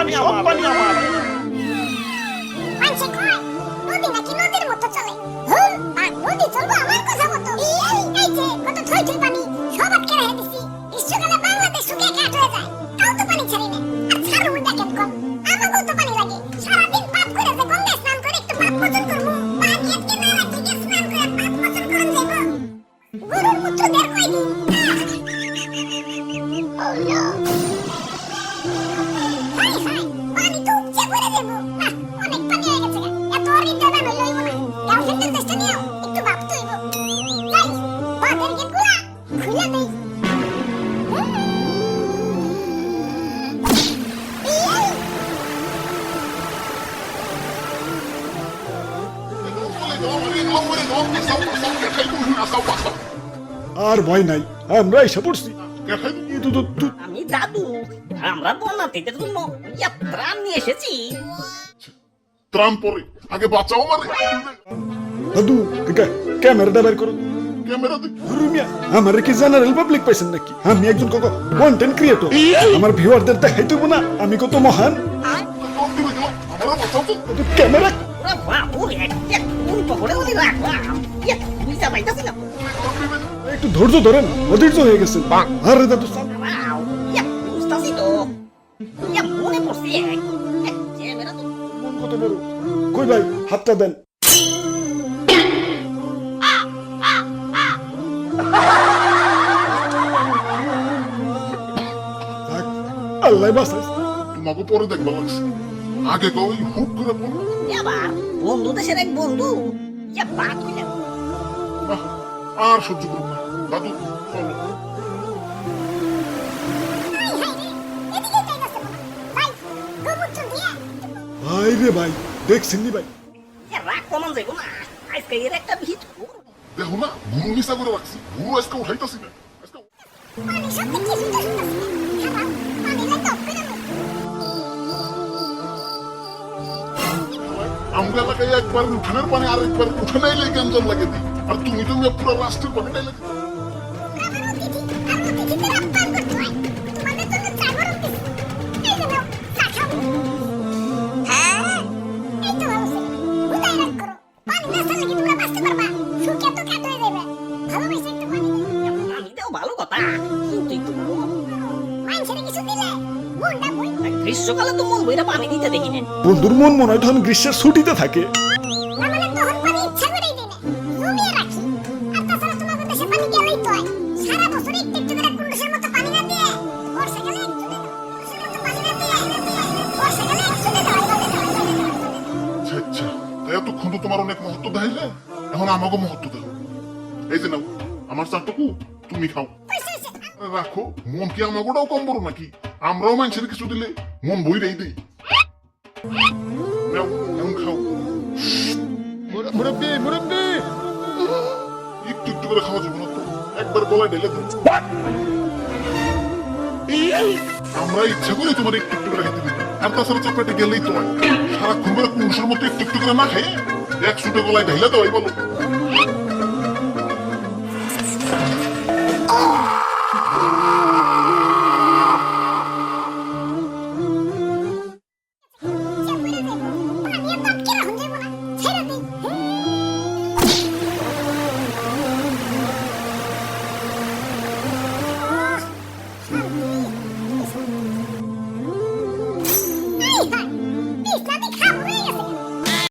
পানি আমার মানছে কয় নদী নাকি নদীর মতো চলে হুম আর নদী চলবো আমার কথা মতো এই যে কত থই থই পানি সব আটকে রেখে দিছি গ্রীষ্মকালে বাংলাদেশ শুকিয়ে কাঠ হয়ে যায় তাও তো পানি ছাড়ি না আর ছাড়ো দেখেন কম আমাকেও তো পানি লাগে সারাদিন পাপ করে যে গঙ্গায় স্নান করে একটু পাপ মোচন করবো পানি আটকে না রাখি যে স্নান করে পাপ মোচন করুন যাইব গরুর মূত্র দের কয়দিন Oh no! হাই হাই পানি তো উপচে পড়ে যাবো অনেক পানি হয়ে গেছে এত হৃদয় না হইলো না গার্লফ্রেন্ডের চেষ্টা নিও একটু ভাবতে হইব যাই বাদের গেটগুলা খুলে দেই আর ভয় নাই আমরা এসে পড়ছি আমি দাদু আমরা বন্যার্থীদের জন্য ত্রাণ নিয়ে এসেছি ত্রাণ পরে আগে বাঁচাও মানে দাদু ক্যামেরাটা বের করো ক্যামেরা দেখ রুমিয়া আমার কি জেনারেল পাবলিক পাইছেন নাকি আমি একজন কন্টেন্ট ক্রিয়েটর আমার ভিউয়ারদের দেখাই দেবো না আমি কত মহান আমরা বাঁচাও তো ক্যামেরা ওরা বাবু একটা কোন পকড়ে ওদি রাখলাম তুই যাবাইতাছি না একটু ধৈর্য ধরেন অধৈর্য হয়ে গেছে আরে দাদু বাও বুঝতাছি তো মনে পড়ছে ক্যামেরা তো মন কত বড় কই ভাই হাতটা দেন আল্লাহ বাঁচাইছে তোমাকে পরে দেখবা লাগছে আগে কই হুক করে পড়ো এবার বন্ধু দেশের এক বন্ধু বাদ হইলাম আর সহ্য করবো না দাদু চলো এদিকে যাইতাছে ভাই গোমূত্র দিয়ে ভাই রে ভাই দেখছেন নি ভাই রাগ কমান যাইব না আজকে এর একটা ভিট দেখো না গুরু নিশা করে রাখছি গুরু আজকে উঠাইতাছি না আজকে পানি সত্যি কি সুন্দর সুন্দর খারাপ পানি লাগে অফ করে আমরা এলাকায় একবার উঠানের পানি আর একবার উঠে নাইলে গঞ্জন লাগে দিই আর তুমি তো পুরো রাষ্ট্রের পানি নাইলে ভালো কথা কিন্তু একটু গ্রীষ্মকালে তো মন বইরা পানি দিতে দেখি না বন্ধুর মন মনে হয় তখন গ্রীষ্মের ছুটিতে থাকে আচ্ছা তাই এতক্ষণ তো তোমার অনেক মহত্ব দেখাইলে এখন আমাকে মহত্ব দাও এই যে নাও আমার চাটুকু তুমি খাও রাখো মন কি আমাকেও কম বড় নাকি আমরাও মানুষের কিছু দিলে মন বই রেই দিই নাও এখন খাও মুরব্বি মুরব্বি একটু একটু করে খাওয়া যাবে না তো একবার গলায় ঢেলে দেন আমরা ইচ্ছা করে তোমার একটু একটু করে খেতে দিই আর তাছাড়া চাপড়াতে গেলেই তোমার সারাক্ষণ করে পুরুষের মতো একটু একটু করে না খাই এক সুটে গলায় ঢেলে দেওয়াই বলো